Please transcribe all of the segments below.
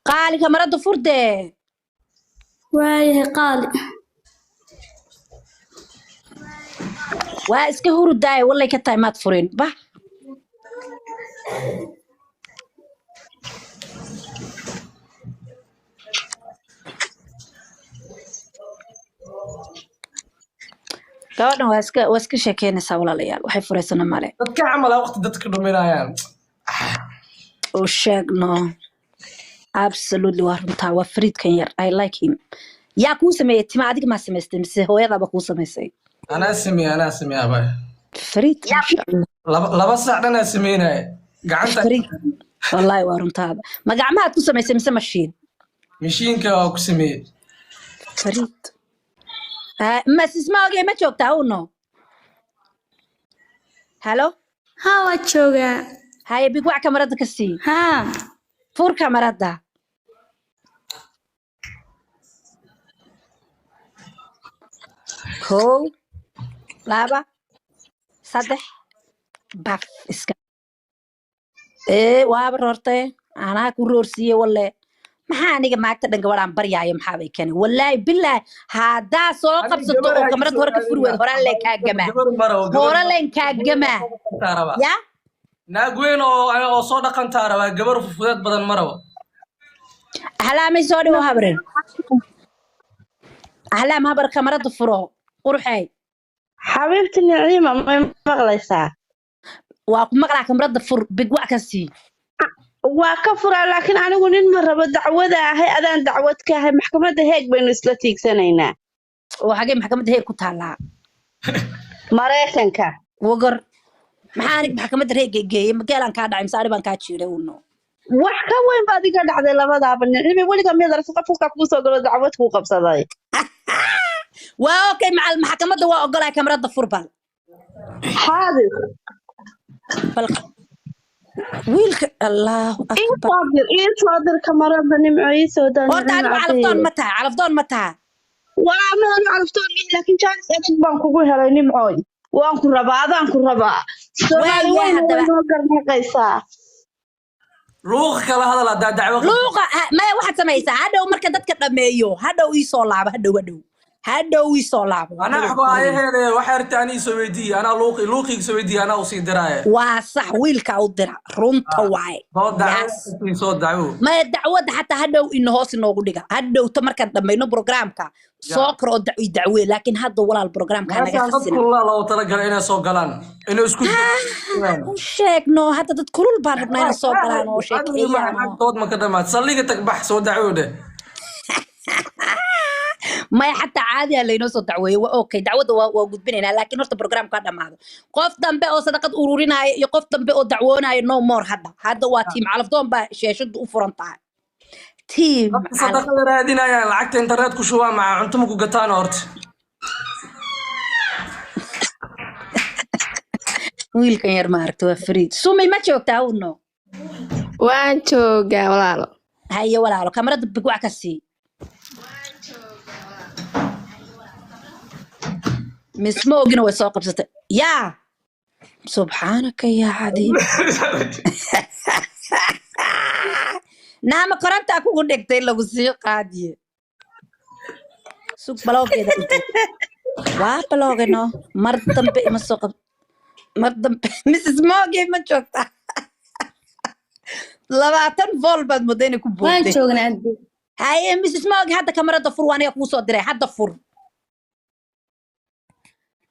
قالي كاميرا فردة وايه قالي واسكي هرداي والله كتاي ما تفرين بح gabadhan waa iska sheekeynaysaa walaalayaal waxay furaysana male dadka camala waqti dadka dhuminayaan oo sheegno absolutely waa runtaa waa fariidkan yar I like him yaa kuu sameeyey tima adiga maa samaystay mise hooyadaaba kuu samaysay anaa sameey abay fariid masha Allah laba saac dhan aan sameynay gacanta fariid wallahi waa runtaada ma gacmahaad ku samaysay mise mashiin mishiinka waa ku sameeyey fariid ma sismaagay ma joogtaa uno halo ها waa joogaa haye bigwac kamarada ka sii ها fur kamarada kow laba saddex baf iska waaba roortay anaa ku roorsiiye walle maxaa aniga maagta dhan gabadhaan baryaayo maxaa bay kani wallaahi bilaahi haddaa soo qabsato oo kamarada hore ka furi weyd horaa leen kaa gamaa hore leen kaa gamaa ya naag weyn oo soo dhaqantaa rabaa gabar fufudeed badan ma rabo ahlaamay soo dhiwo habren ahlaam habar kamarada furo qurxay حبيبتي نعيمة ما مغليسا waa ku maqlaa kamarada fur bigwac ka sii وكفر لكن أنا أقول إن مرة بدعوة هاي أذان دعوتك هاي محكمة هيك بين سلتيك سنينا oo xagee maxkamadda heeg ku taallaa مريخنك wagar maxaa aniga maxkamadda reega geeyey magaalaan kaa dhacay mise baan kaa jiiray uno وحكا وين بعد قاعد على لبضع بالنعيمة ولي قام يدرس قفوك كوسو قالوا دعوتك وقبصة waa okay macal maxkamadda waa ogolaa kamarada fur bal حاضر bal wiilka allahu akbar إيه صادر كمرة بنمع يسودا horta adigu calafdoon ma taha calafdoon ma taha ولا ما عرفتون مين لكن كان أدق بانكو قولها لي نمعي وانكو ربا أذانكو ربا سؤال وين وين قيسا luuq kala hadal hadaa dacwo luuqa maya waxaad samaysaa hadhow marka dadka dhameeyo hadhow ii soo laabo hadhow ii soo laabo anaa waxba ayaheede waxay arta anii soo weydiiyey anaa luuqiga soo weydiiyey anaa usii diraaye waa sax wiilka u dira runta waaye soo dacwo maya dacwadda xataa hadhow ina hoos inoogu dhiga hadhowta markaan dhamayno programka soo kor oo dacwe laakiin hadda walaal programka naga xasina dadku loo talagalay inay soo galaan inay isku sheegno hadda dad kulul baan rabnaa inay soo galaan oo sheekeeyaan dood ma ka dhamaad salliga tagbax soo dacwode maya xataa caadi ah laynoo soo dacweeyo waa okay dacwadda waa gudbinaynaa laakiin horta programka dhamaado qof dambe oo sadaqad ururinaayo iyo qof dambe oo dacwoonaayo no more hadda waa tiim calafdoon baa sheeshadu u furan tahay tiim sadaqada raadinayaan lacagta internet ku shubaa maca cunto ma ku gataan horta wiilkan yar ma aragta waa fariid sumay ma joogtaa uno waan joogaa walaalo haye walaalo kamarada bigwac ka sii misma ogina way soo qabsatay yaa subxaanaka yaa cadiim naama korantaa kugu dhigtay lagu sii qaadiye sug baloogeeda waa baloogano mar dambe ima soo qab mar dambe mrs mogi ma joogtaa 20 vol baad moodaa inay ku waan boodday joognaa haye mrs mogi hadda kamarada fur waan kuu soo diray hadda fur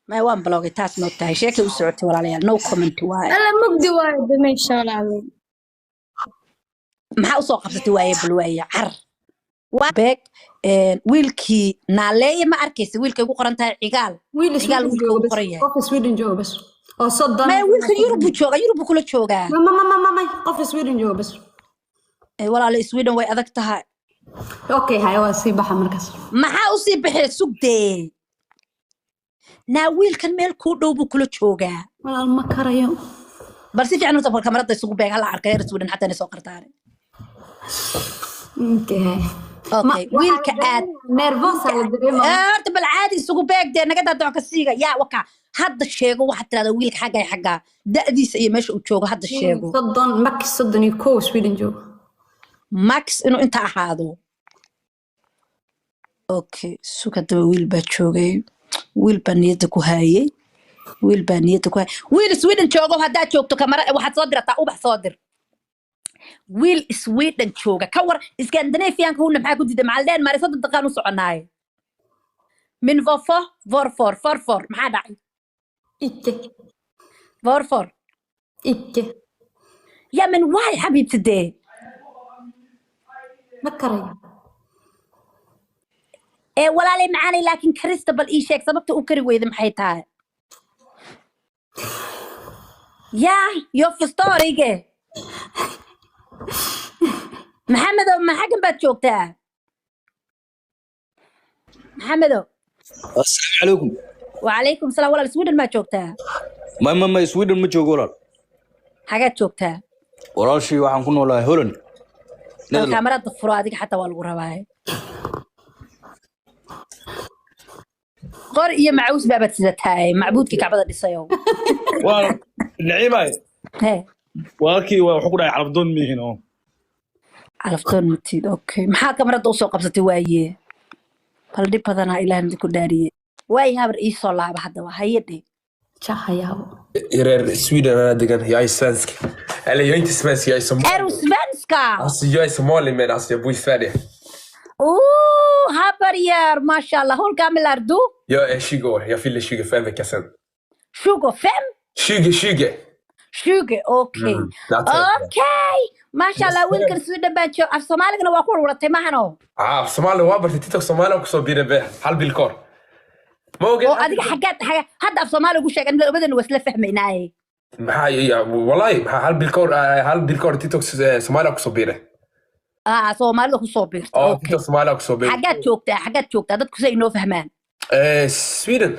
ما يوان بلوغي تاس نو تاي شيكي وسعتي ولا ليال نو كومنت واي alla mugdi waayo dama insha allah maxaa usoo qabsatay waaye balwaaye car waa beeg wiilkii naaleeye ma arkaysa wiilkay ku qoran tahay cigaal wiil cigaal Sweden wiilka jooga ugu bas qoran yahay qof Sweden jooga bas oo soddon maya wiilka yurubu jooga yurubu kula joogaa ma qof Sweden jooga bas walaala Sweden way adag tahay okay hay waa sii baxa markaas maxaa usii baxee sugdee naa wiilkan meel kuu dhow buu kula joogaa walaal ma karayo bal si fiican u tabal kamarada isugu beeg hala arkay reer Sweden xataa inay soo qartaare okay wiilka aad nervous ala dareema horta bal caadi isugu beeg dee naga daadoo ka siiga yaa waka hadda sheego waxaad tiraahdaa wiilka xagga da'diisa iyo meesha uu joogo hadda sheego soddon maki soddon iyo kow Sweden jooga max inuu inta ahaado okay suka daba wiil baa joogay wiil baa niyadda ku hayay wiil Sweden joogo haddaad joogto kamara waxaad soo dirataa ubax soo dir wiil Sweden jooga ka war Scandinavian kuna maxaa ku diiday macalleen maari 3 daqiiqo u soconaay min vofo vorfor maxaa dhacay Icke. vorfor Icke. ya min waay xabiibti dee Ma karayo. walaalay macaanay laakiin Crystal ii sheeg sababta u kari weyday maxay tahay ya yo fastorige maxamedow ma xagan baad joogtaa maxamedow السلام عليكم. وعليكم السلام walaal Sweden ma joogtaa ما سويدن ما جوجو ولا xagaad joogtaa ولا شيء waxaan ku noolahay Holland. kaamarada furo adiga xataa waa lagu rabaa qor iyo macuus baabad sidataay macbuudkii kacbada dhisayo waa naciimay he walaalkii wuxuu ku dhahay calafdoon mihiin oo calaftoon matiid okay maxaa kaamarada u soo qabsatay waaye bal dhib badanaa ilaahay ku dhaariye waay habar ii soo laaba hadda waa hayade Jahayaabo. reer Sweden är degan jag är svensk. Eller jag är inte svensk, jag är somalier. är du svenska Alltså jag är somalier men alltså jag bor i Sverige. habar mashallah hur gammal är du Jag är 20 år, jag fyllde 25 veckor sedan. 25 20. 20 okay okay mashallah wiilkan Sweden baa joog af Soomaaligana waa ku waratay mahano Somalier var bara TikTok Somalier också blir det halv villkor. oo adiga xagaad hadda af Soomaali ugu sheeg inta badan wasla fahmaynaa والله halv villkor TikTok Somalier också blir det. Soomaalida ku soo biirtay TikTok Somalier också blir det. xagaad joogtaa dadku say inoo fahmaan Sweden.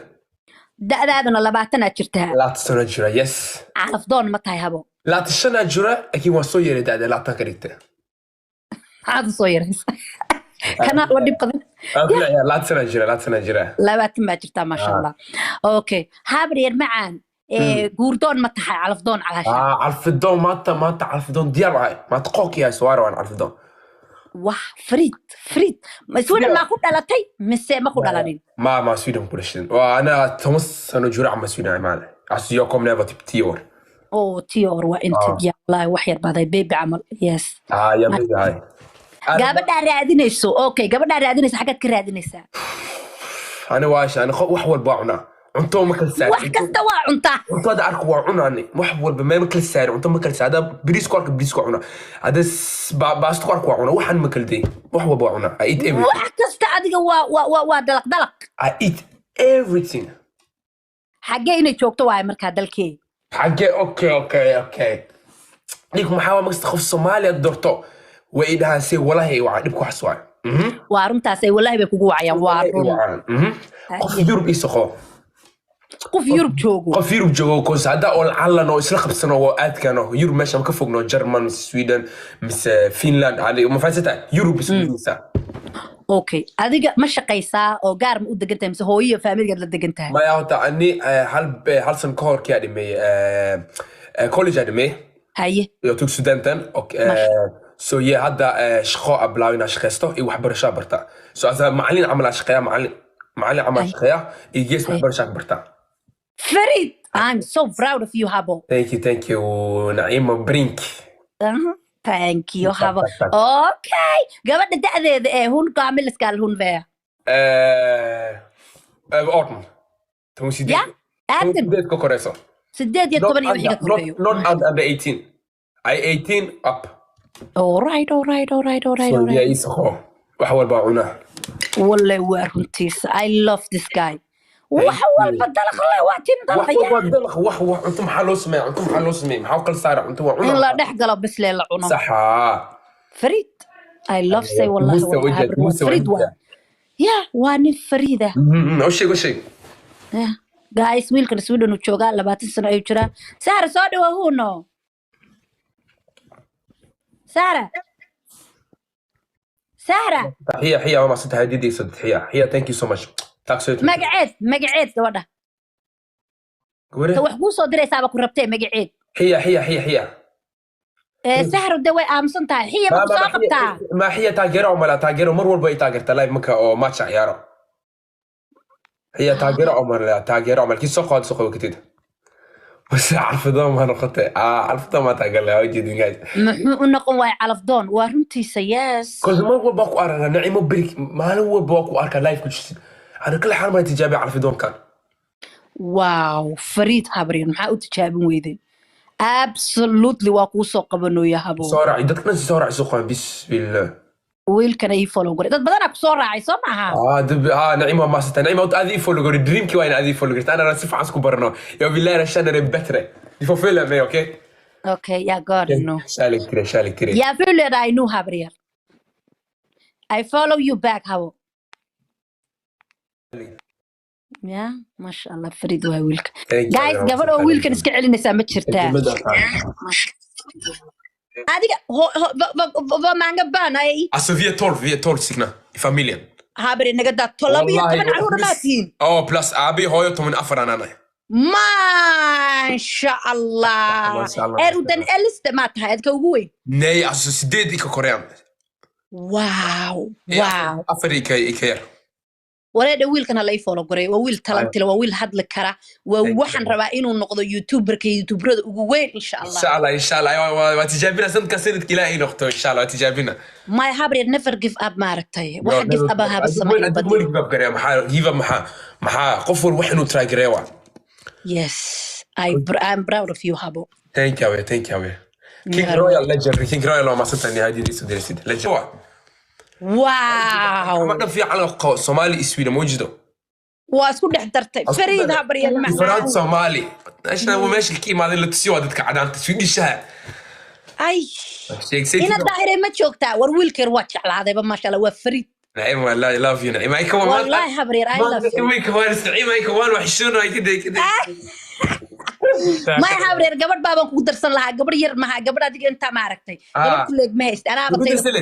da'daadana 20 aad jirtaa Laatana jira yes. calafdoon ma tahay habo Laatana jira laakiin waa soo yeeray da'da laatan ka dhigtay. aad soo yaraysa kana waa dhib badan laatana jira 20 baa jirtaa mashallah okay habar yar macaan guurdoon ma tahay calafdoon calaasha calafdoon maanta calafdoon diyaar ah maanta qooq yahay soo waan calafdoon wah Frid Sweden ma ku dhalatay mise ma ku dhalanin ma Sweden ku dhashay waa ana Thomas sano jura ama Sweden maana as yo kom never tip tior tior waa inta ya wallahi wax yar baday baby amal yes ya baby hay gabadha raadinayso okay gabadha raadinaysa xagaad ka raadinaysaa ana waash ana wax walba cunaa cunto ma kala saar wax kasta waa cuntaa cuntada arku waa cunaani wax walba ma kala saar cunto ma kala saar bariis ku arka bariis ku cunaa hada baasto ku arka waa cunaa waxan ma kala day wax walba waa cunaa I eat everything wax kasta adiga waa dalaq I eat everything xagee inay joogto waay markaa dalkee xagee okay dik maxaa magasta qof Soomaaliya dorto way dhahan si walahi waa dib ku xaswaa waa runtaas ay walahi bay kugu wacayaan waa run qof Yurub isoo qof Yurub joogo koos hada oo callan oo isla qabsano oo aadkano Yurub meesha ka fogno German Sweden mis Finland ali ma faasata Yurub ismiisa okay adiga ma shaqaysaa oo gaar ma u degantahay mise hooyo family la degantahay ma yaata ani hal san ka hor ka dhimay college admay haye iyo tug studentan okay so hadda shaqo ablaawina shaqaysto iyo waxbarasho barta so asa macallin amal shaqaya macallin amal shaqaya iyo gees waxbarasho barta Farid I'm so proud of you Habo thank you Naima Brink thank you Habo okay gabadha da'deeda hun kaamil iskaal hun baa orton tumsidii ya aadam ko koreso 18 iyo 10 iyo wixii ka koreeyo not under 18 I 18 up all right so yeah isoo wax walba cunaa wallahi waa runtiisa I love this guy wax walba dalaq la waa tin dalaqaya wax cunto maxaa loo sameeyay maxaa kala saara cunto waa cunaa in la dhex galo bas la cuno saxa Farid I love say wallahi Farid waa ya waa nin Farida oo sheeg guys wiilkan Sweden uu joogaa 20 sano ayuu jiraa Sara soo dhawahuno Sara حيا ما صدق هديدي صدق حيا thank you so much taxi magaceed gabadha wax ku soo diraysaa ku rabtay magaceed حيا سحر الدواء أمسن تاع هي مقصاقة بتاع ما هي تاجرة ولا تاجرة مر والباقي تاجرة لايف مكا أو ماتش عيارة هي تاجرة عمر لا تاجرة عمر كي سوق هذا سوق وكتير بس عارف ده ما نقطة عارف ده ما تاجر له وجدي دينجاج نقوم واي على فضون وارنتي سياس كل ما هو باكو أرى نعيم بريك ما هو باكو أرى لايف كل أنا كل حال ما تجابي على فضون كان واو فريد هابرين maxaa u tijaabin weyday absolutely waa kuu soo qabanooya habo صارع يدك ناس صارع سوق بسم الله wiilkan ay follow garay dad badan ku soo raacay soo maaha دب نعيمة ما ست نعيمة أذي فولو قولي دريم كي وين أذي فولو قلت أنا راسي في عسكو برنو يا بالله رشان أنا بتره يفو فيلم إيه أوكي okay yeah god no شالك تري yeah feel I know habriya I follow you back habo yeah masha Allah Farid waa wiilka guys gabadh oo wiilkan iska celinaysa ma jirtaa adiga va manga banay alltså vi är 12 stycken i familjen habri naga daa tolab iyo toban caruur maatiin plus abi har ju toman afran anna masha Allah erudan eliste ma tahay adka ugu weyn nej alltså sideed i korean wow afrika i kaya wareeda wiilkan la follow garay waa wiil talent leh waa wiil hadli kara waa waxaan rabaa inuu noqdo youtuberka youtuberada ugu weyn insha Allah waa tijaabina sanadka sanadka ilaahay noqdo insha Allah tijaabina my habri never give up maaragtay waxa give up haba sameeyo badii give up garay maxaa qof wal wax inuu try garay waa yes I'm proud of you habo thank you King Royal legend King Royal ما صدقني هذه دي سدرسيد legend واو ما في على صومالي اسويد موجوده واسكو دحدرتay فريد هبريا فراد صومالي عشان هو ماشي الكيم هذا اللي تسيو ددك عدان تسويد شها اي هنا دايره ما joogtaa war wiilkeer waa jeclaadayba ma sha Allah waa Farid نعيم والله I love you نعيم اي كمان والله هبريا I love you وي كمان نعيم اي كمان وحشونا كده ما هبريا gabadh baaban ku darsan lahaa gabadh yar ma gabadh adiga inta ma aragtay gabadh kuleeg ma hayst ana ba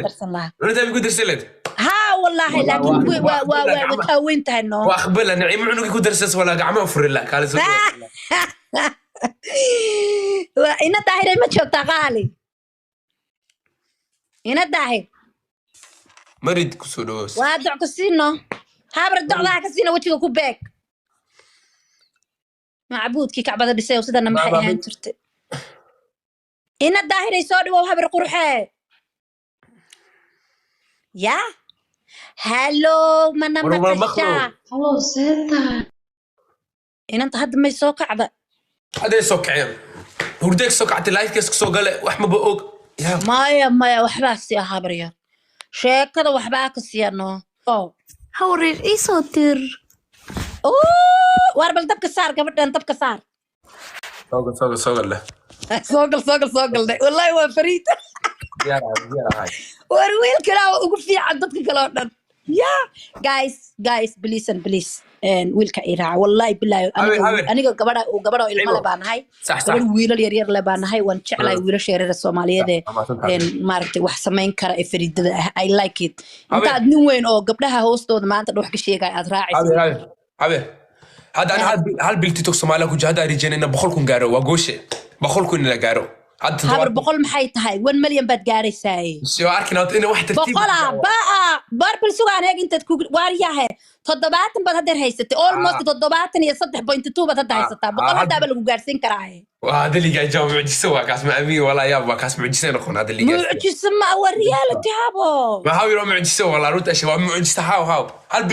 darsan lahaa runta ku darsalad ها والله لكن وتاوين تهنو واخبل نعيم عنق ku darsas wala gacmo fur la kala soo ina daahire ma joogta qaali ina daahir marid ku soo dhawas waa doc ka siino habar docda ka siino wajiga ku beeg macbuudkii kacbada dhisay oo sidana maxay ahaan jirtay ina daahire soo dhawo habar qurxee ya hello mana maqasha hello senta inanta hadda may soo kacda haday soo kaceen hurdeeg soo kactay live-kaas soo gale wax ma og maya waxba si habriya sheekada waxba ka siino hawrir isoo tir war bal dabka saar gabadhan dabka saar soo gal wallahi waa Farid يا war wiilkana ugu fiican dadka kale oo dhan guys please wiilka iraac wallahi billahi aniga gabadha ilmo la baanahay gabadh wiilal yar yar la baanahay waan jeclahay wiilasha yaryar Soomaaliyeed maaragtay wax sameyn kara ee Faridada I like it inta aad nin weyn oo gabdhaha hoostooda maanta wax ka sheegay aad raacaysid هذا أنا هل بالتيك سومالي كوجهدا رجالنا بخلكم جارو وجوشه بخلكم إننا جارو هذا بقول محي تهاي 1 مليون بات جاري ساي شو أركنا أنا واحد ترتيب بقولها بار بالسوق هيك أنت تكون واريها تضباط بات هذا هيستي almost تضباط يا 3.2 بات هذا هيستا بقول هذا بلو جارسين كراهي وهذا اللي جاي جاوب معجزة وكاس معمي ولا يابا كاس معجزة نخون هذا اللي جاي معجزة ما وريالتي هابو ما هاو يروح معجزة ولا روت أشياء معجزة هاو هل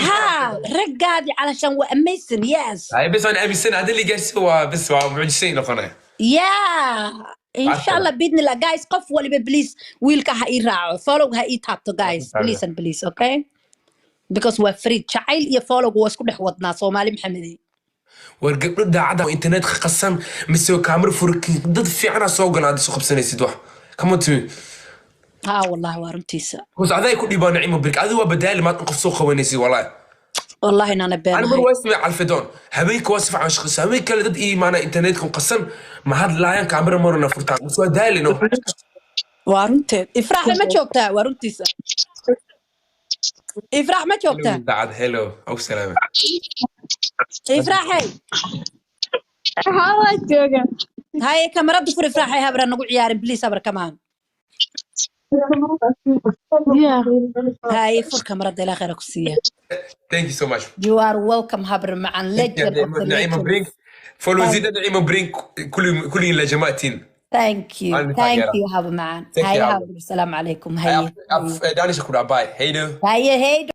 رجعدي علشان وأميسن يس هاي بس أنا أميسن هذا اللي جاي سوا بس معجزة نخونه إن شاء الله بإذن الله guys قف ولا بليز ويلك هاي راعو follow هاي تابتو guys please okay because we're free شعيل يfollow واسكو دحودنا Soomaali محمدي wargabdho daacada oo internet qasan misoo kaamir furki dad fiican soo galaad soo qabsanaysid wax kama timi wallahi waruntiisa bas aday ku dhibaan Naciimo Birk adu waa badaali ma qof soo qabanaysid wallahi ana been أنا مر واسمع على الفدون هبيك واسف عن شخص هبيك كلا دد إيمانه إنترنتكم قسم ما هاد لاين كاميرا مرة نفرتان بس هو دالي نو وارنت إفراح ما شوكتها وارنتيسا إفراح ما شوكتها بعد هلو أو سلامة إفراح هاي كاميرا دفر إفراح هاي هبرا نقول عيار بليس هبرا كمان Yeah. هاي فور كاميرا دي لا غير كسية. Thank you so much. You are welcome هبر معن legend of the نعيمة legend. برينك فولو زيدا نعيمة برينك كل إلا جماعتين. Thank you أنا thank تاجرة. you هبر معن. Thank you هاي هبر. هبر السلام عليكم هاي. دانش أقول باي. هيدو. هاي